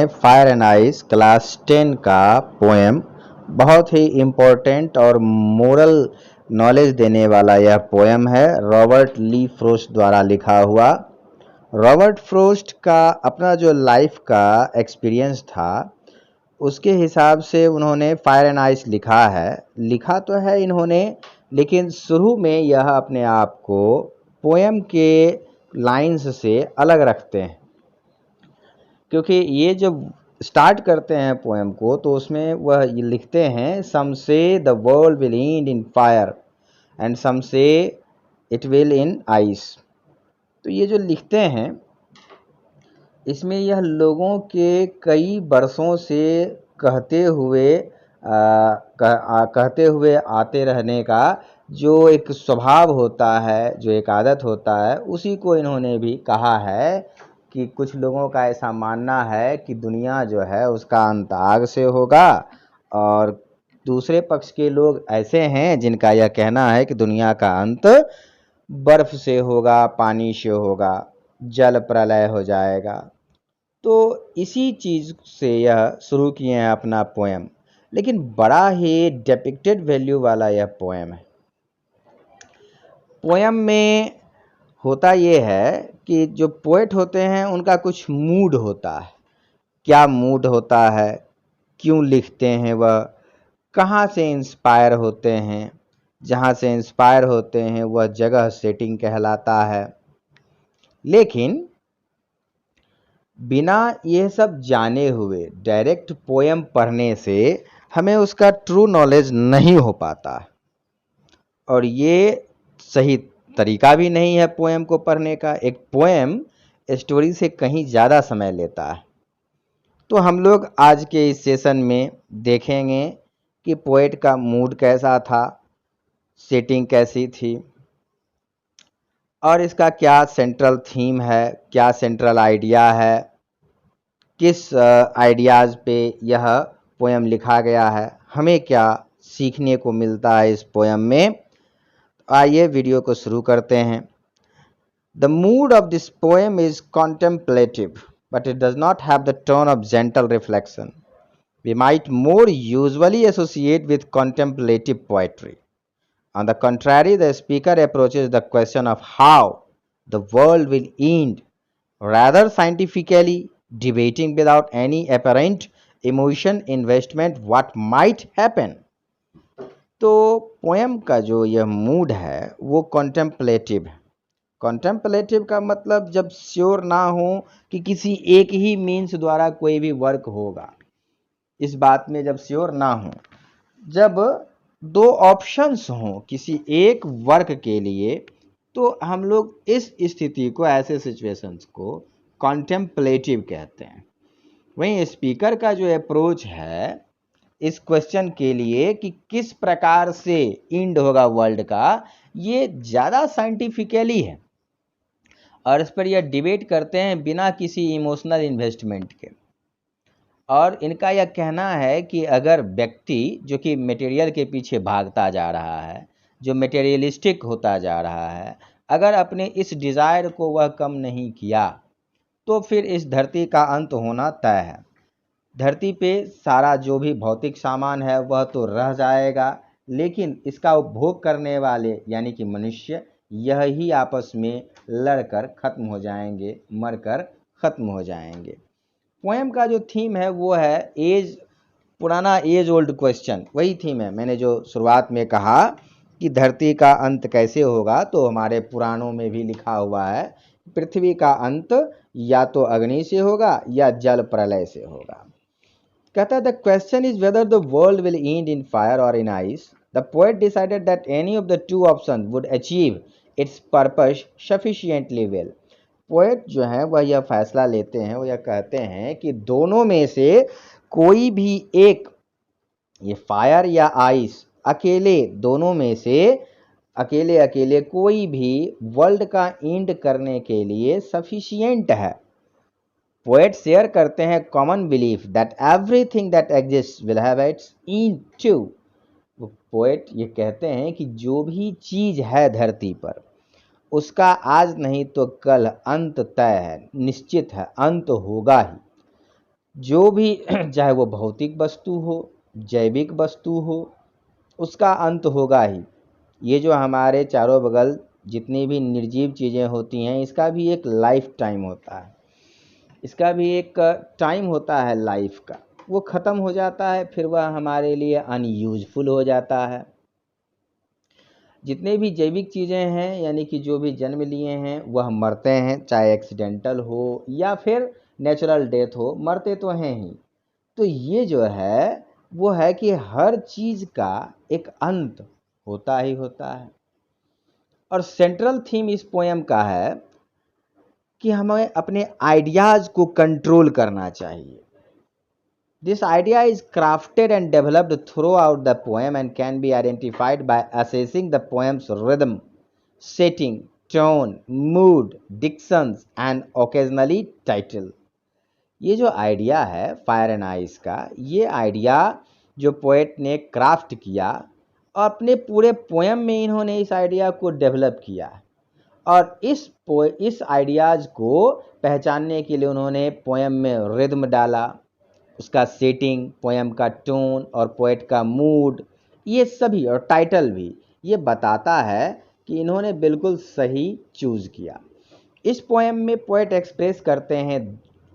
Fire and ice class 10 का poem, बहुत ही important और मोरल नॉलेज देने वाला यह पोएम है, रॉबर्ट ली फ्रोस्ट द्वारा लिखा हुआ। रॉबर्ट फ्रोस्ट का अपना जो लाइफ का एक्सपीरियंस था उसके हिसाब से उन्होंने फायर एंड आइस लिखा है। लिखा तो है इन्होंने, लेकिन शुरू में यह अपने आप को पोएम के लाइंस से अलग रखते हैं, क्योंकि ये जब स्टार्ट करते हैं पोएम को तो उसमें वह ये लिखते हैं, some say the world will end in fire and some say it will in ice. तो ये जो लिखते हैं इसमें यह लोगों के कई बरसों से कहते हुए आते रहने का जो एक स्वभाव होता है, जो एक आदत होता है, उसी को इन्होंने भी कहा है कि कुछ लोगों का ऐसा मानना है कि दुनिया जो है उसका अंत आग से होगा, और दूसरे पक्ष के लोग ऐसे हैं जिनका यह कहना है कि दुनिया का अंत बर्फ से होगा, पानी से होगा, जल प्रलय हो जाएगा। तो इसी चीज़ से यह शुरू किए हैं अपना पोएम, लेकिन बड़ा ही डिपिक्टेड वैल्यू वाला यह पोएम है। पोएम में होता ये है कि जो पोएट होते हैं उनका कुछ मूड होता है। क्या मूड होता है, क्यों लिखते हैं, वह कहाँ से इंस्पायर होते हैं, जहाँ से इंस्पायर होते हैं वह जगह सेटिंग कहलाता है। लेकिन बिना यह सब जाने हुए डायरेक्ट पोएम पढ़ने से हमें उसका ट्रू नॉलेज नहीं हो पाता, और ये सही तरीका भी नहीं है पोएम को पढ़ने का। एक पोएम स्टोरी से कहीं ज़्यादा समय लेता है। तो हम लोग आज के इस सेशन में देखेंगे कि पोएट का मूड कैसा था, सेटिंग कैसी थी, और इसका क्या सेंट्रल थीम है, क्या सेंट्रल आइडिया है, किस आइडियाज़ पे यह पोएम लिखा गया है, हमें क्या सीखने को मिलता है इस पोएम में। आइए वीडियो को शुरू करते हैं। The mood of this poem is contemplative, but it does not have the tone of gentle reflection we might more usually associate with contemplative poetry. On the contrary, the speaker approaches the question of how the world will end rather scientifically, debating without any apparent emotion investment what might happen. तो poem का जो यह mood है वो contemplative है। Contemplative का मतलब जब श्योर ना हो कि किसी एक ही मीन्स द्वारा कोई भी वर्क होगा, इस बात में जब श्योर ना हो, जब दो ऑप्शंस हों किसी एक वर्क के लिए, तो हम लोग इस स्थिति को, ऐसे सिचुएशंस को कॉन्टेम्पलेटिव कहते हैं। वहीं स्पीकर का जो अप्रोच है इस क्वेश्चन के लिए कि किस प्रकार से एंड होगा वर्ल्ड का, ये ज़्यादा साइंटिफिकली है, और इस पर यह डिबेट करते हैं बिना किसी इमोशनल इन्वेस्टमेंट के। और इनका यह कहना है कि अगर व्यक्ति जो कि मटेरियल के पीछे भागता जा रहा है, जो मटेरियलिस्टिक होता जा रहा है, अगर अपने इस डिज़ायर को वह कम नहीं किया तो फिर इस धरती का अंत होना तय है। धरती पे सारा जो भी भौतिक सामान है वह तो रह जाएगा, लेकिन इसका उपभोग करने वाले यानी कि मनुष्य, यह ही आपस में लड़कर ख़त्म हो जाएंगे, मरकर ख़त्म हो जाएंगे। पोएम का जो थीम है वो है एज, पुराना एज ओल्ड क्वेश्चन, वही थीम है। मैंने जो शुरुआत में कहा कि धरती का अंत कैसे होगा, तो हमारे पुराणों में भी लिखा हुआ है पृथ्वी का अंत या तो अग्नि से होगा या जल प्रलय से होगा। कहता है the question is whether the world will end in fire और in ice. The poet decided that any of the two option would achieve its purpose sufficiently well. Poet जो है वह यह फैसला लेते हैं, वो यह कहते हैं कि दोनों में से कोई भी एक, ये फायर या आइस, अकेले, दोनों में से अकेले अकेले कोई भी वर्ल्ड का एंड करने के लिए सफिशिएंट है। पोएट शेयर करते हैं common belief that everything that exist will have its end too. Poet ये कहते हैं कि जो भी चीज़ है धरती पर उसका आज नहीं तो कल अंत तय है, निश्चित है, अंत होगा ही। जो भी चाहे वो भौतिक वस्तु हो, जैविक वस्तु हो, उसका अंत होगा ही। ये जो हमारे चारों बगल जितनी भी निर्जीव चीज़ें होती हैं, इसका भी एक लाइफ टाइम होता है, इसका भी एक टाइम होता है लाइफ का। वो ख़त्म हो जाता है, फिर वह हमारे लिए अनयूजफुल हो जाता है। जितने भी जैविक चीज़ें हैं, यानी कि जो भी जन्म लिए हैं, वह मरते हैं, चाहे एक्सीडेंटल हो या फिर नेचुरल डेथ हो, मरते तो हैं ही। तो ये जो है वो है कि हर चीज़ का एक अंत होता ही होता है। और सेंट्रल थीम इस पोएम का है कि हमें अपने आइडियाज़ को कंट्रोल करना चाहिए। This idea is crafted and developed throughout the poem and can be identified by assessing the poem's rhythm, setting, tone, mood, dictions and occasionally title. ये जो आइडिया है फायर एंड आइस का, ये idea जो poet ने craft किया और अपने पूरे पोएम में इन्होंने इस आइडिया को डेवलप किया और इस आइडियाज़ को पहचानने के लिए उन्होंने पोएम में रिदम डाला, उसका सेटिंग, पोएम का टोन और पोएट का मूड, ये सभी और टाइटल भी, ये बताता है कि इन्होंने बिल्कुल सही चूज़ किया। इस पोएम में पोएट एक्सप्रेस करते हैं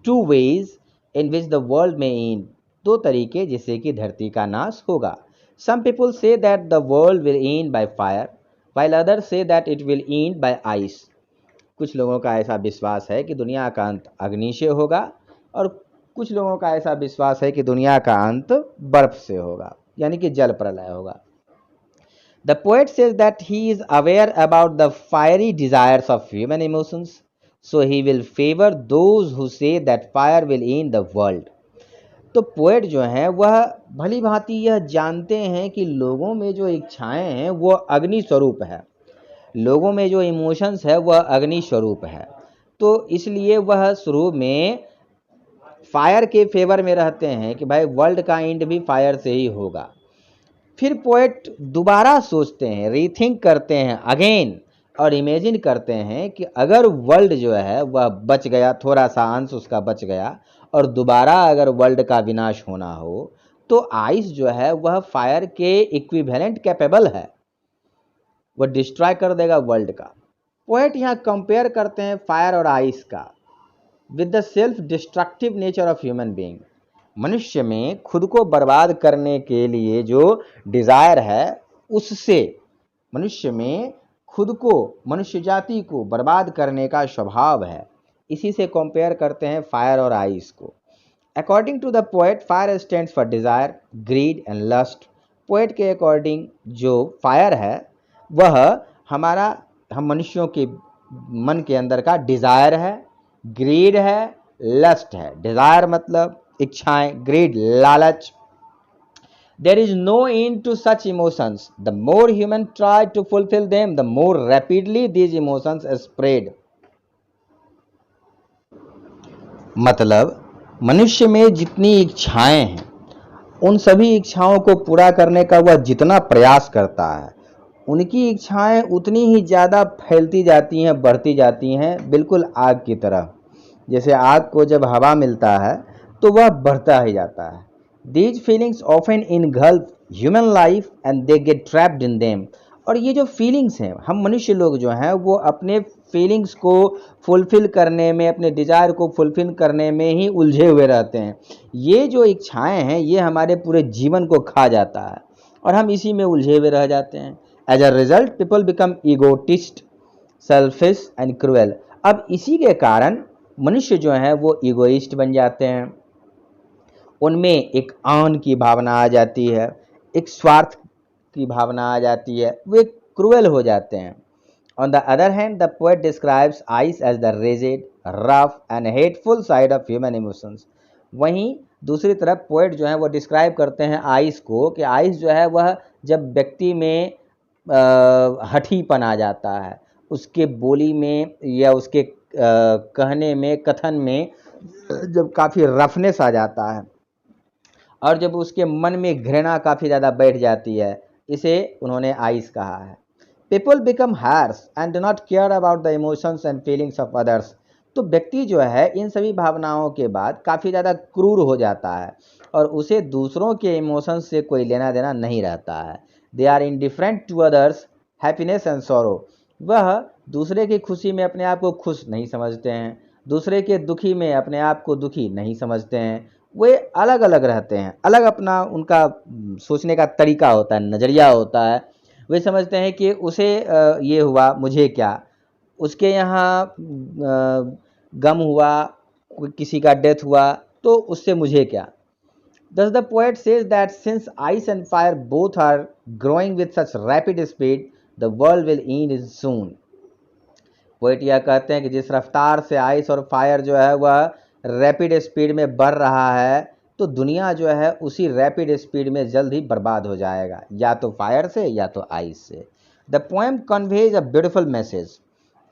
2 ways in which the world may end, 2 तरीके जिससे कि धरती का नाश होगा। Some people say that the world will end by fire, while others say that it will end by ice. कुछ लोगों का ऐसा विश्वास है कि दुनिया का अंत अग्नि से होगा और कुछ लोगों का ऐसा विश्वास है कि दुनिया का अंत बर्फ से होगा, यानी कि जल प्रलय होगा। The poet says that he is aware about the fiery desires of human emotions, so he will favor those who say that fire will end the world. तो पोएट जो हैं वह भली भांति यह जानते हैं कि लोगों में जो इच्छाएं हैं वो अग्नि स्वरूप है, लोगों में जो इमोशंस है वह अग्नि स्वरूप है, तो इसलिए वह शुरू में फायर के फेवर में रहते हैं कि भाई वर्ल्ड का एंड भी फायर से ही होगा। फिर पोएट दोबारा सोचते हैं, रीथिंक करते हैं अगेन और इमेजिन करते हैं कि अगर वर्ल्ड जो है वह बच गया, थोड़ा सा अंश उसका बच गया और दोबारा अगर वर्ल्ड का विनाश होना हो तो आइस जो है वह फायर के इक्विवेलेंट कैपेबल है, वह डिस्ट्रॉय कर देगा वर्ल्ड का। पोएट यहाँ कंपेयर करते हैं फायर और आइस का with the self destructive nature of human being. मनुष्य में खुद को बर्बाद करने के लिए जो डिज़ायर है, उससे मनुष्य में खुद को, मनुष्य जाति को बर्बाद करने का स्वभाव है, इसी से कंपेयर करते हैं फायर और आइस को। According to the poet, fire stands for desire, greed and lust. Poet के अकॉर्डिंग जो फायर है वह हम मनुष्यों के मन के अंदर का डिज़ायर है, ग्रीड है, लस्ट है। डिज़ायर मतलब इच्छाएं, ग्रीड लालच। There is no end to such emotions. The more humans try to fulfill them, the more rapidly these emotions spread. मतलब मनुष्य में जितनी इच्छाएं हैं, उन सभी इच्छाओं को पूरा करने का वह जितना प्रयास करता है, उनकी इच्छाएं उतनी ही ज़्यादा फैलती जाती हैं, बढ़ती जाती हैं, बिल्कुल आग की तरह। जैसे आग को जब हवा मिलता है तो वह बढ़ता ही जाता है। These feelings often engulf human life and they get trapped in them. और ये जो फीलिंग्स हैं, हम मनुष्य लोग जो हैं वो अपने फीलिंग्स को फुलफिल करने में, अपने डिज़ायर को फुलफिल करने में ही उलझे हुए रहते हैं। ये जो इच्छाएं हैं ये हमारे पूरे जीवन को खा जाता है और हम इसी में उलझे हुए रह जाते हैं। As a result people become egotist, selfish and cruel. अब इसी के कारण मनुष्य जो हैं वो ईगोइस्ट बन जाते हैं, उनमें एक आन की भावना आ जाती है, एक स्वार्थ की भावना आ जाती है, वे क्रूएल हो जाते हैं। On the other hand the poet describes ice as the rigid, rough and hateful side of human emotions. वहीं दूसरी तरफ पोएट जो है वो डिस्क्राइब करते हैं आइस को कि आइस जो है वह जब व्यक्ति में हठीपन आ जाता है, उसके बोली में या उसके कहने में, कथन में जब काफ़ी रफनेस आ जाता है और जब उसके मन में घृणा काफ़ी ज़्यादा बैठ जाती है, इसे उन्होंने आइस कहा है। People become harsh and do not care about the emotions and feelings of others. तो व्यक्ति जो है इन सभी भावनाओं के बाद काफ़ी ज़्यादा क्रूर हो जाता है और उसे दूसरों के इमोशंस से कोई लेना देना नहीं रहता है। They are indifferent to others happiness and sorrow. वह दूसरे की खुशी में अपने आप को खुश नहीं समझते हैं, दूसरे के दुखी में अपने आप को दुखी नहीं समझते हैं। वे अलग अलग रहते हैं, अलग अपना उनका सोचने का तरीका होता है, नज़रिया होता है। वे समझते हैं कि उसे ये हुआ मुझे क्या, उसके यहाँ गम हुआ, किसी का डेथ हुआ तो उससे मुझे क्या। Thus the poet says that since ice and fire both are growing with such rapid speed, the world will end soon. Poet यह कहते हैं कि जिस रफ्तार से आइस और फायर जो है वह रैपिड स्पीड में बढ़ रहा है, तो दुनिया जो है उसी रैपिड स्पीड में जल्द ही बर्बाद हो जाएगा, या तो फायर से या तो आइस से। The poem conveys a beautiful message.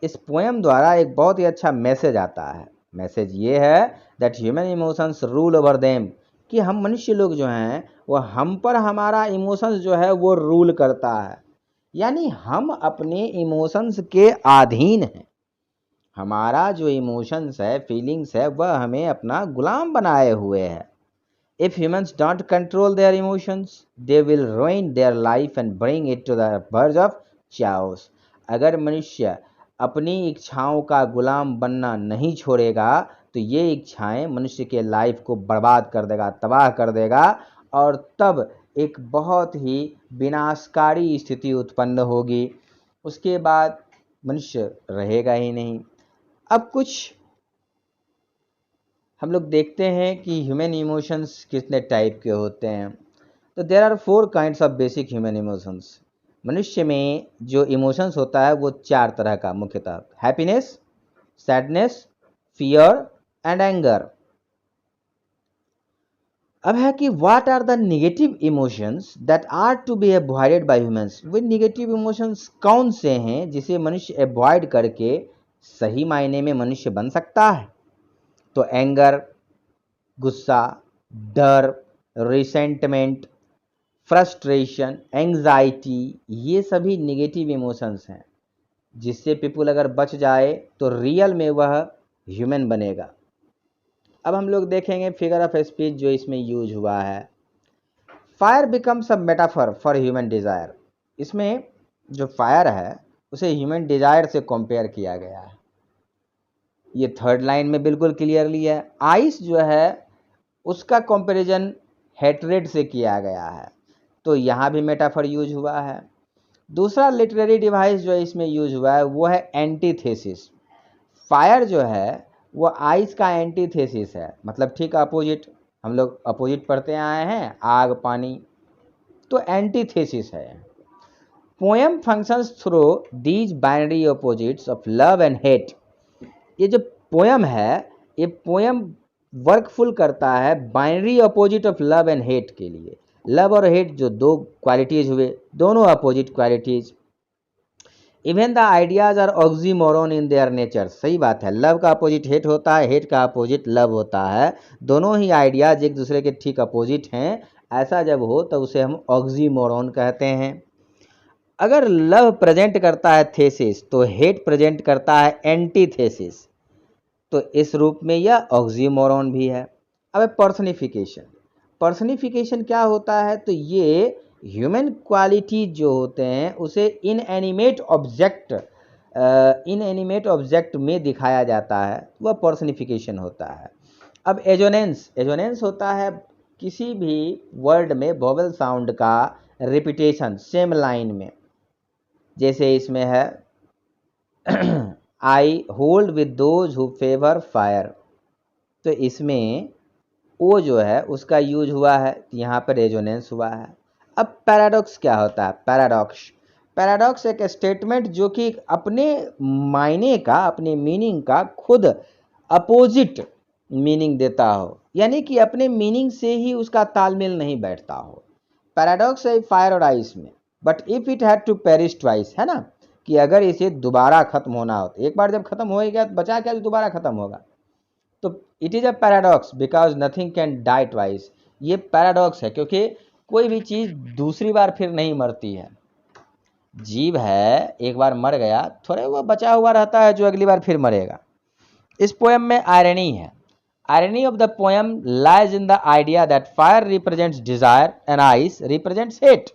इस पोएम द्वारा एक बहुत ही अच्छा मैसेज आता है। मैसेज ये है that human emotions rule over them, कि हम मनुष्य लोग जो हैं वो हम पर हमारा इमोशंस जो है वो रूल करता है, यानी हम अपने इमोशंस के अधीन हैं। हमारा जो इमोशंस है, फीलिंग्स है, वह हमें अपना गुलाम बनाए हुए है। If humans don't control their emotions they will ruin their life and bring it to the verge of chaos। अगर मनुष्य अपनी इच्छाओं का गुलाम बनना नहीं छोड़ेगा तो ये इच्छाएं मनुष्य के लाइफ को बर्बाद कर देगा, तबाह कर देगा, और तब एक बहुत ही विनाशकारी स्थिति उत्पन्न होगी। उसके बाद मनुष्य रहेगा ही नहीं। अब कुछ हम लोग देखते हैं कि ह्यूमन इमोशंस कितने टाइप के होते हैं। तो there are 4 kinds of basic human emotions. मनुष्य में जो इमोशंस होता है वो 4 तरह का मुख्यतः: happiness, sadness, fear and anger. अब है कि what are the negative emotions that are to be avoided by humans. वे नेगेटिव इमोशंस कौन से हैं जिसे मनुष्य अवॉइड करके सही मायने में मनुष्य बन सकता है? तो एंगर, गुस्सा, डर, रिसेंटमेंट, फ्रस्ट्रेशन, एंग्जाइटी, ये सभी नेगेटिव इमोशंस हैं जिससे पीपल अगर बच जाए तो रियल में वह ह्यूमन बनेगा। अब हम लोग देखेंगे फिगर ऑफ स्पीच जो इसमें यूज हुआ है। Fire becomes a metaphor for human desire. इसमें जो फायर है उसे ह्यूमन डिज़ायर से कंपेयर किया गया है। ये 3rd लाइन में बिल्कुल क्लियरली है। आइस जो है उसका कंपैरिजन हेट्रेड से किया गया है, तो यहाँ भी मेटाफर यूज हुआ है। दूसरा लिटरेरी डिवाइस जो इसमें यूज हुआ है वो है एंटीथेसिस। फायर जो है वो आइस का एंटीथेसिस है, मतलब ठीक अपोजिट। हम लोग अपोजिट पढ़ते आए हैं, आग पानी, तो एंटीथेसिस है। Poem functions through these binary opposites of love and hate. ये जो पोएम है, ये पोएम वर्कफुल करता है binary opposite of love and hate के लिए। लव और हेट जो 2 क्वालिटीज हुए, दोनों opposite qualities. Even the ideas are oxymoron in their nature. सही बात है, लव का अपोजिट हेट होता है, हेट का अपोजिट लव होता है। दोनों ही आइडियाज एक दूसरे के ठीक अपोजिट हैं। ऐसा जब हो तो उसे हम ऑक्सीमोरन कहते हैं। अगर लव प्रेजेंट करता है थेसिस तो हेट प्रेजेंट करता है एंटीथेसिस, तो इस रूप में यह ऑक्सीमोरन भी है। अब पर्सनिफिकेशन। पर्सनिफिकेशन क्या होता है? तो ये ह्यूमन क्वालिटी जो होते हैं उसे इनएनिमेट ऑब्जेक्ट में दिखाया जाता है, वह पर्सनिफिकेशन होता है। अब एजोनेंस होता है किसी भी वर्ड में वोवेल साउंड का रिपीटेशन सेम लाइन में। जैसे इसमें है I hold with those who favour fire, तो इसमें ओ जो है उसका यूज हुआ है, यहाँ पर रेजोनेंस हुआ है। अब पैराडॉक्स क्या होता है? पैराडॉक्स एक स्टेटमेंट जो कि अपने मायने का, अपने मीनिंग का खुद अपोजिट मीनिंग देता हो, यानी कि अपने मीनिंग से ही उसका तालमेल नहीं बैठता हो। पैराडॉक्स है फायर और आइस में। But if it had to perish twice, है ना, कि अगर इसे दोबारा खत्म होना हो, एक बार जब खत्म हो गया तो बचा क्या, जो दोबारा खत्म होगा। तो it is a paradox because nothing can die twice. ये पैराडॉक्स है क्योंकि कोई भी चीज़ दूसरी बार फिर नहीं मरती है। जीव है, एक बार मर गया, थोड़े वो बचा हुआ रहता है जो अगली बार फिर मरेगा। इस पोएम में आयरनी है। Irony of the poem lies in the idea that fire represents desire and ice represents hate.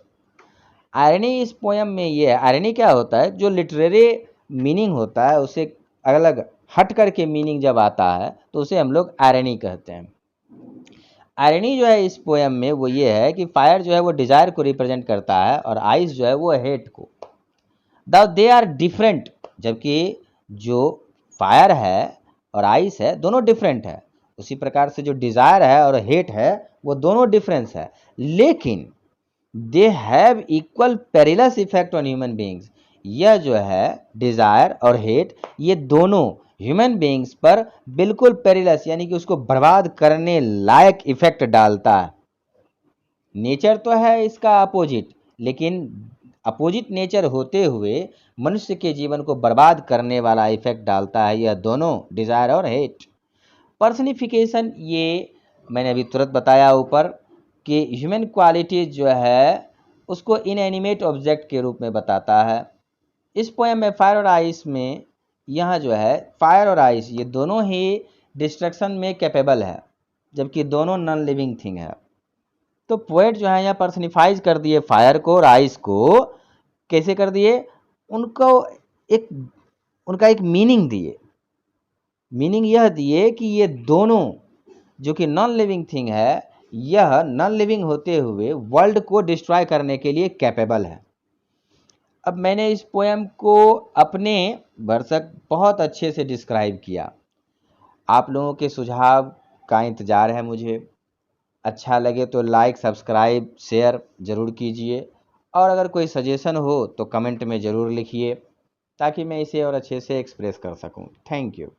Irony इस पोएम में ये है, आयरनी क्या होता है, जो लिटरेरी मीनिंग होता है उसे अलग हट करके मीनिंग जब आता है तो उसे हम लोग आयरनी कहते हैं। आयरनी जो है इस पोएम में वो ये है कि फायर जो है वो डिजायर को रिप्रेजेंट करता है और आइस जो है वो हेट को। दे आर डिफरेंट, जबकि जो फायर है और आइस है दोनों डिफरेंट है, उसी प्रकार से जो डिजायर है और हेट है वो दोनों डिफरेंस है, लेकिन they have equal perilous effect on human beings. यह जो है डिजायर और हेट ये दोनों ह्यूमन बीइंग्स पर बिल्कुल पेरिलस यानी कि उसको बर्बाद करने लायक इफेक्ट डालता है। नेचर तो है इसका अपोजिट, लेकिन अपोजिट नेचर होते हुए मनुष्य के जीवन को बर्बाद करने वाला इफेक्ट डालता है यह दोनों डिजायर और हेट। पर्सनिफिकेशन ये मैंने अभी तुरंत बताया ऊपर कि ह्यूमन क्वालिटी जो है उसको इनएनिमेट ऑब्जेक्ट के रूप में बताता है। इस पोएम में फायर और आइस में यहाँ जो है फायर और आइस ये दोनों ही डिस्ट्रक्शन में कैपेबल है, जबकि दोनों नॉन लिविंग थिंग है। तो पोएट जो है यहाँ पर्सनिफाइज कर दिए फायर को और आइस को, कैसे कर दिए, उनको एक उनका एक मीनिंग दिए। मीनिंग यह दिए कि ये दोनों जो कि नॉन लिविंग थिंग है यह नॉन लिविंग होते हुए वर्ल्ड को डिस्ट्रॉय करने के लिए कैपेबल है। अब मैंने इस पोएम को अपने भरसक बहुत अच्छे से डिस्क्राइब किया। आप लोगों के सुझाव का इंतज़ार है मुझे। अच्छा लगे तो लाइक सब्सक्राइब शेयर ज़रूर कीजिए, और अगर कोई सजेशन हो तो कमेंट में ज़रूर लिखिए ताकि मैं इसे और अच्छे से एक्सप्रेस कर सकूं। Thank you.